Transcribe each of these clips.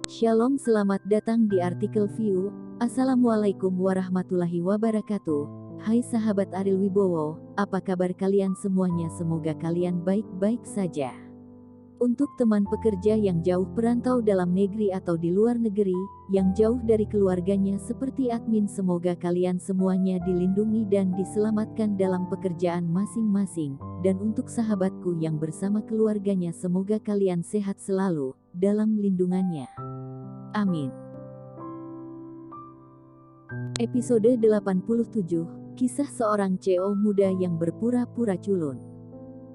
Shalom, selamat datang di artikel View. Assalamualaikum warahmatullahi wabarakatuh. Hai sahabat Ariel Wibowo, apa kabar kalian semuanya? Semoga kalian baik-baik saja. Untuk teman pekerja yang jauh perantau dalam negeri atau di luar negeri, yang jauh dari keluarganya seperti admin, semoga kalian semuanya dilindungi dan diselamatkan dalam pekerjaan masing-masing. Dan untuk sahabatku yang bersama keluarganya, semoga kalian sehat selalu dalam lindungannya. Amin. Episode 87, kisah seorang CEO muda yang berpura-pura culun.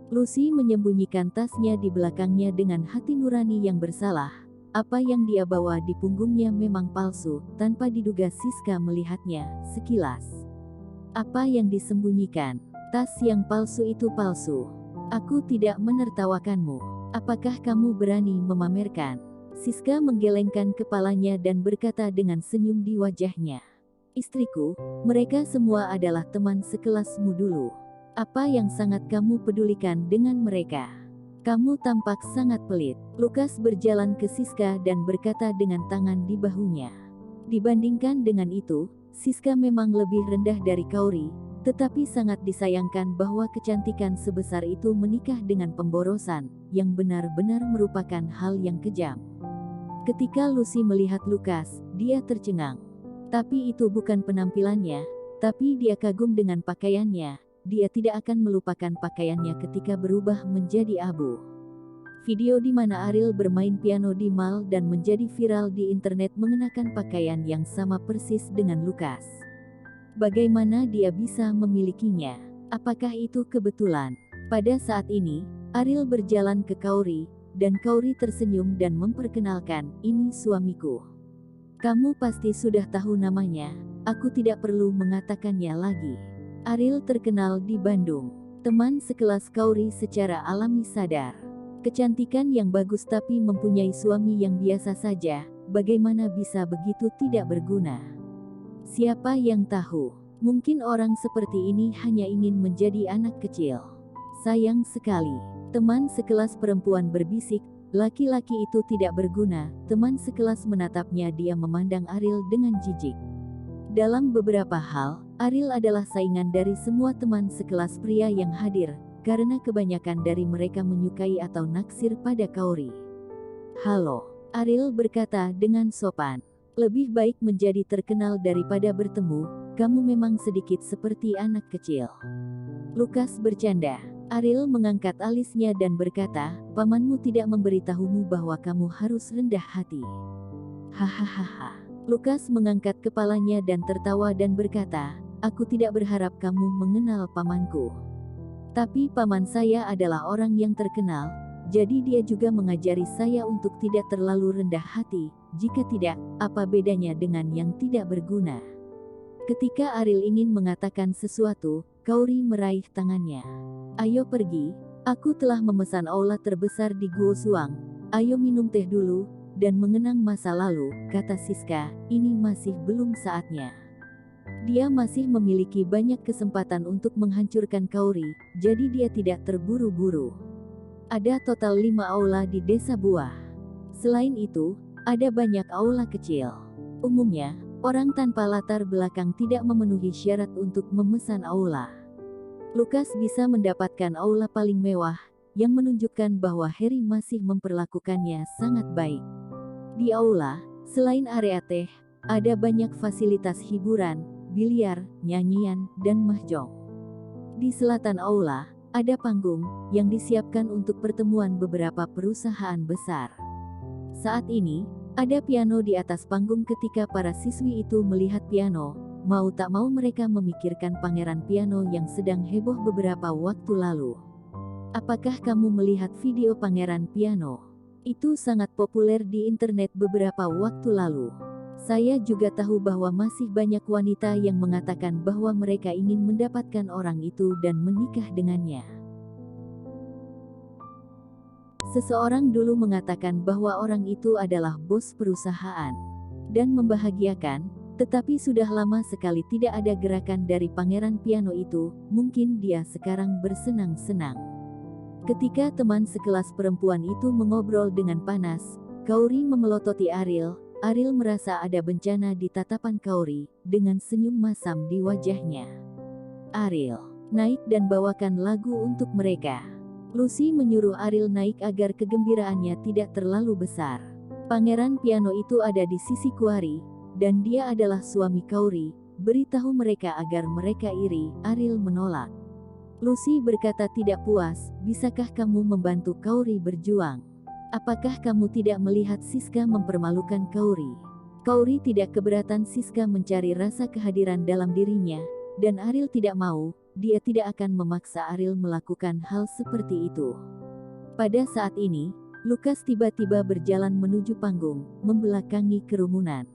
Lucy menyembunyikan tasnya di belakangnya dengan hati nurani yang bersalah. Apa yang dia bawa di punggungnya memang palsu. Tanpa diduga Siska melihatnya sekilas. Apa yang disembunyikan? Tas yang palsu itu palsu. Aku tidak menertawakanmu. Apakah kamu berani memamerkan? Siska menggelengkan kepalanya dan berkata dengan senyum di wajahnya. Istriku, mereka semua adalah teman sekelasmu dulu. Apa yang sangat kamu pedulikan dengan mereka? Kamu tampak sangat pelit. Lukas berjalan ke Siska dan berkata dengan tangan di bahunya. Dibandingkan dengan itu, Siska memang lebih rendah dari Kauri, tetapi sangat disayangkan bahwa kecantikan sebesar itu menikah dengan pemborosan, yang benar-benar merupakan hal yang kejam. Ketika Lucy melihat Lukas, dia tercengang. Tapi itu bukan penampilannya, tapi dia kagum dengan pakaiannya. Dia tidak akan melupakan pakaiannya ketika berubah menjadi abu. Video di mana Ariel bermain piano di mall dan menjadi viral di internet mengenakan pakaian yang sama persis dengan Lukas. Bagaimana dia bisa memilikinya? Apakah itu kebetulan? Pada saat ini, Ariel berjalan ke Kauri, dan Kauri tersenyum dan memperkenalkan, "Ini suamiku. Kamu pasti sudah tahu namanya, aku tidak perlu mengatakannya lagi." Ariel terkenal di Bandung. Teman sekelas Kauri secara alami sadar. Kecantikan yang bagus tapi mempunyai suami yang biasa saja, bagaimana bisa begitu tidak berguna? Siapa yang tahu? Mungkin orang seperti ini hanya ingin menjadi anak kecil. Sayang sekali. Teman sekelas perempuan berbisik, laki-laki itu tidak berguna. Teman sekelas menatapnya, dia memandang Ariel dengan jijik. Dalam beberapa hal, Ariel adalah saingan dari semua teman sekelas pria yang hadir, karena kebanyakan dari mereka menyukai atau naksir pada Kauri. "Halo," Ariel berkata dengan sopan. "Lebih baik menjadi terkenal daripada bertemu, kamu memang sedikit seperti anak kecil." Lukas bercanda. Ariel mengangkat alisnya dan berkata, "Pamanmu tidak memberitahumu bahwa kamu harus rendah hati." Hahaha. Lukas mengangkat kepalanya dan tertawa dan berkata, "Aku tidak berharap kamu mengenal pamanku. Tapi paman saya adalah orang yang terkenal, jadi dia juga mengajari saya untuk tidak terlalu rendah hati. Jika tidak, apa bedanya dengan yang tidak berguna?" Ketika Ariel ingin mengatakan sesuatu, Kauri meraih tangannya. "Ayo pergi, aku telah memesan aula terbesar di Guo Suang. Ayo minum teh dulu dan mengenang masa lalu," kata Siska. "Ini masih belum saatnya. Dia masih memiliki banyak kesempatan untuk menghancurkan Kauri, jadi dia tidak terburu-buru. Ada total 5 aula di Desa Buah. Selain itu, ada banyak aula kecil. Umumnya, orang tanpa latar belakang tidak memenuhi syarat untuk memesan aula. Lukas bisa mendapatkan aula paling mewah, yang menunjukkan bahwa Harry masih memperlakukannya sangat baik. Di aula, selain area teh, ada banyak fasilitas hiburan, biliar, nyanyian, dan mahjong. Di selatan aula, ada panggung, yang disiapkan untuk pertemuan beberapa perusahaan besar. Saat ini, ada piano di atas panggung. Ketika para siswi itu melihat piano, mau tak mau mereka memikirkan pangeran piano yang sedang heboh beberapa waktu lalu. Apakah kamu melihat video pangeran piano? Itu sangat populer di internet beberapa waktu lalu. Saya juga tahu bahwa masih banyak wanita yang mengatakan bahwa mereka ingin mendapatkan orang itu dan menikah dengannya. Seseorang dulu mengatakan bahwa orang itu adalah bos perusahaan dan membahagiakan, tetapi sudah lama sekali tidak ada gerakan dari pangeran piano itu. Mungkin dia sekarang bersenang-senang. Ketika teman sekelas perempuan itu mengobrol dengan panas, Kaori memelototi Ariel. Ariel merasa ada bencana di tatapan Kaori, dengan senyum masam di wajahnya. Ariel, naik dan bawakan lagu untuk mereka. Lucy menyuruh Ariel naik agar kegembiraannya tidak terlalu besar. Pangeran piano itu ada di sisi Kaori, dan dia adalah suami Kaori. Beritahu mereka agar mereka iri. Ariel menolak. Lucy berkata tidak puas, bisakah kamu membantu Kaori berjuang? Apakah kamu tidak melihat Siska mempermalukan Kaori? Kaori tidak keberatan Siska mencari rasa kehadiran dalam dirinya, dan Ariel tidak mau. Dia tidak akan memaksa Ariel melakukan hal seperti itu. Pada saat ini, Lukas tiba-tiba berjalan menuju panggung, membelakangi kerumunan.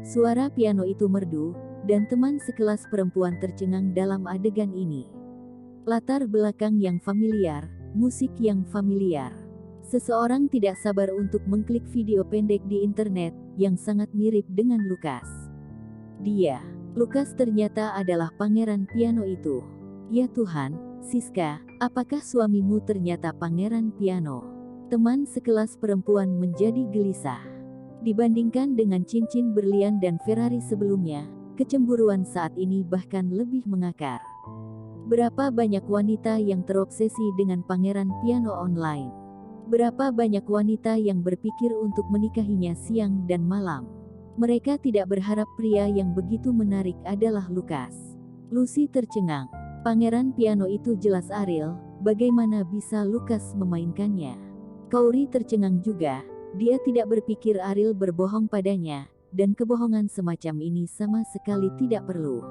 Suara piano itu merdu, dan teman sekelas perempuan tercengang dalam adegan ini. Latar belakang yang familiar, musik yang familiar. Seseorang tidak sabar untuk mengklik video pendek di internet, yang sangat mirip dengan Lukas. Lukas ternyata adalah pangeran piano itu. Ya Tuhan, Siska, apakah suamimu ternyata pangeran piano? Teman sekelas perempuan menjadi gelisah. Dibandingkan dengan cincin berlian dan Ferrari sebelumnya, kecemburuan saat ini bahkan lebih mengakar. Berapa banyak wanita yang terobsesi dengan pangeran piano online? Berapa banyak wanita yang berpikir untuk menikahinya siang dan malam? Mereka tidak berharap pria yang begitu menarik adalah Lukas. Lucy tercengang. Pangeran piano itu jelas Ariel, bagaimana bisa Lukas memainkannya? Kaori tercengang juga. Dia tidak berpikir Ariel berbohong padanya, dan kebohongan semacam ini sama sekali tidak perlu.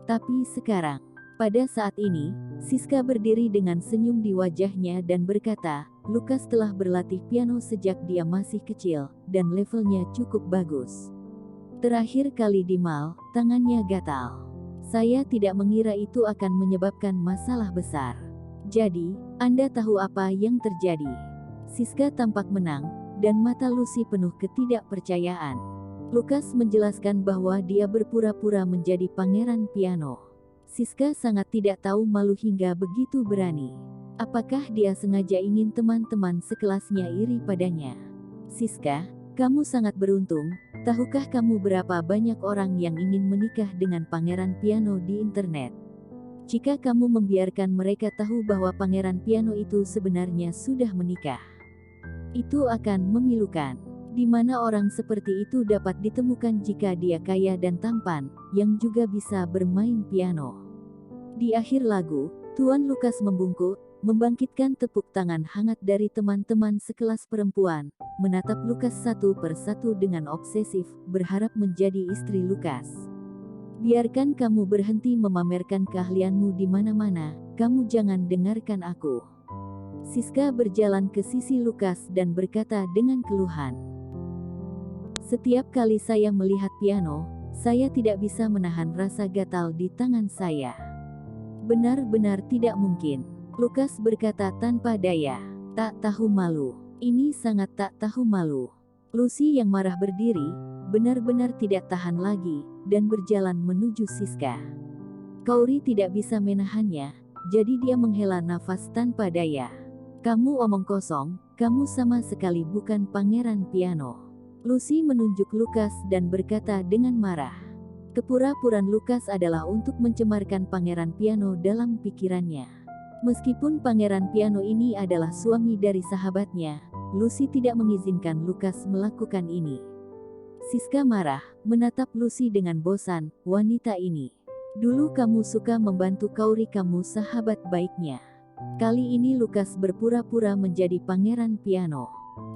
Tapi sekarang, pada saat ini, Siska berdiri dengan senyum di wajahnya dan berkata, Lukas telah berlatih piano sejak dia masih kecil, dan levelnya cukup bagus. Terakhir kali di mal, tangannya gatal. Saya tidak mengira itu akan menyebabkan masalah besar. Jadi, Anda tahu apa yang terjadi? Siska tampak menang, dan mata Lucy penuh ketidakpercayaan. Lukas menjelaskan bahwa dia berpura-pura menjadi pangeran piano. Siska sangat tidak tahu malu hingga begitu berani. Apakah dia sengaja ingin teman-teman sekelasnya iri padanya? Siska, kamu sangat beruntung. Tahukah kamu berapa banyak orang yang ingin menikah dengan pangeran piano di internet? Jika kamu membiarkan mereka tahu bahwa pangeran piano itu sebenarnya sudah menikah, itu akan memilukan. Di mana orang seperti itu dapat ditemukan jika dia kaya dan tampan, yang juga bisa bermain piano. Di akhir lagu, Tuan Lukas membungkuk, membangkitkan tepuk tangan hangat dari teman-teman sekelas perempuan, menatap Lukas satu persatu dengan obsesif, berharap menjadi istri Lukas. Biarkan kamu berhenti memamerkan keahlianmu di mana-mana, kamu jangan dengarkan aku. Siska berjalan ke sisi Lukas dan berkata dengan keluhan. Setiap kali saya melihat piano, saya tidak bisa menahan rasa gatal di tangan saya. Benar-benar tidak mungkin. Lukas berkata tanpa daya. Tak tahu malu. Ini sangat tak tahu malu. Lucy yang marah berdiri, benar-benar tidak tahan lagi, dan berjalan menuju Siska. Kaori tidak bisa menahannya, jadi dia menghela nafas tanpa daya. Kamu omong kosong, kamu sama sekali bukan pangeran piano. Lucy menunjuk Lukas dan berkata dengan marah. Kepura-puraan Lukas adalah untuk mencemarkan pangeran piano dalam pikirannya. Meskipun pangeran piano ini adalah suami dari sahabatnya, Lucy tidak mengizinkan Lukas melakukan ini. Siska marah, menatap Lucy dengan bosan. Wanita ini. Dulu kamu suka membantu Kaori, kamu sahabat baiknya. Kali ini Lukas berpura-pura menjadi pangeran piano.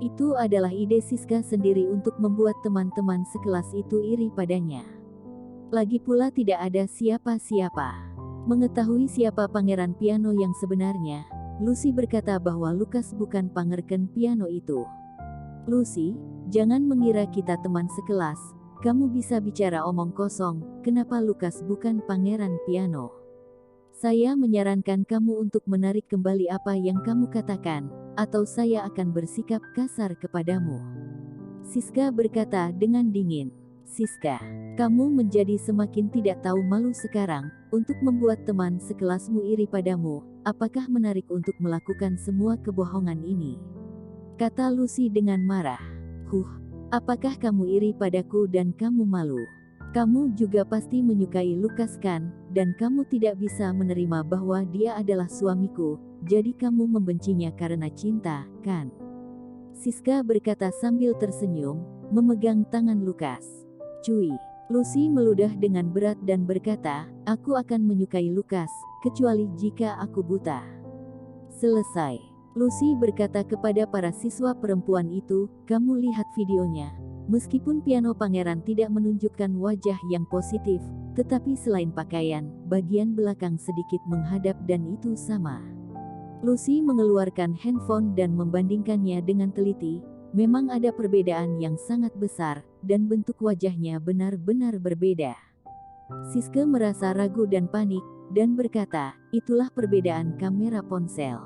Itu adalah ide Siska sendiri untuk membuat teman-teman sekelas itu iri padanya. Lagi pula tidak ada siapa-siapa. Mengetahui siapa pangeran piano yang sebenarnya, Lucy berkata bahwa Lukas bukan pangeran piano itu. Lucy, jangan mengira kita teman sekelas, kamu bisa bicara omong kosong, kenapa Lukas bukan pangeran piano? Saya menyarankan kamu untuk menarik kembali apa yang kamu katakan, atau saya akan bersikap kasar kepadamu. Siska berkata dengan dingin. Siska, kamu menjadi semakin tidak tahu malu sekarang, untuk membuat teman sekelasmu iri padamu. Apakah menarik untuk melakukan semua kebohongan ini? Kata Lucy dengan marah. Apakah kamu iri padaku dan kamu malu? Kamu juga pasti menyukai Lukas kan, dan kamu tidak bisa menerima bahwa dia adalah suamiku, jadi kamu membencinya karena cinta, kan? Siska berkata sambil tersenyum, memegang tangan Lukas. Cuy, Lucy meludah dengan berat dan berkata, aku akan menyukai Lukas, kecuali jika aku buta. Selesai. Lucy berkata kepada para siswa perempuan itu, kamu lihat videonya. Meskipun piano pangeran tidak menunjukkan wajah yang positif, tetapi selain pakaian, bagian belakang sedikit menghadap dan itu sama. Lucy mengeluarkan handphone dan membandingkannya dengan teliti. Memang ada perbedaan yang sangat besar, dan bentuk wajahnya benar-benar berbeda. Siska merasa ragu dan panik, dan berkata, itulah perbedaan kamera ponsel.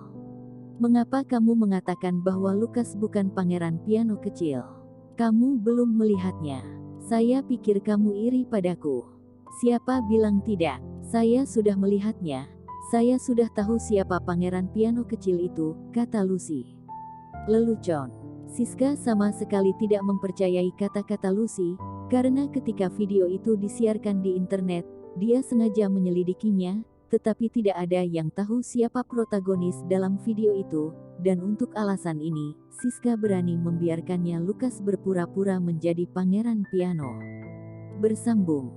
Mengapa kamu mengatakan bahwa Lukas bukan pangeran piano kecil? Kamu belum melihatnya. Saya pikir kamu iri padaku. Siapa bilang tidak? Saya sudah melihatnya. Saya sudah tahu siapa pangeran piano kecil itu, kata Lucy. Lelucon. Siska sama sekali tidak mempercayai kata-kata Lucy, karena ketika video itu disiarkan di internet, dia sengaja menyelidikinya, tetapi tidak ada yang tahu siapa protagonis dalam video itu, dan untuk alasan ini, Siska berani membiarkannya Lukas berpura-pura menjadi pangeran piano. Bersambung.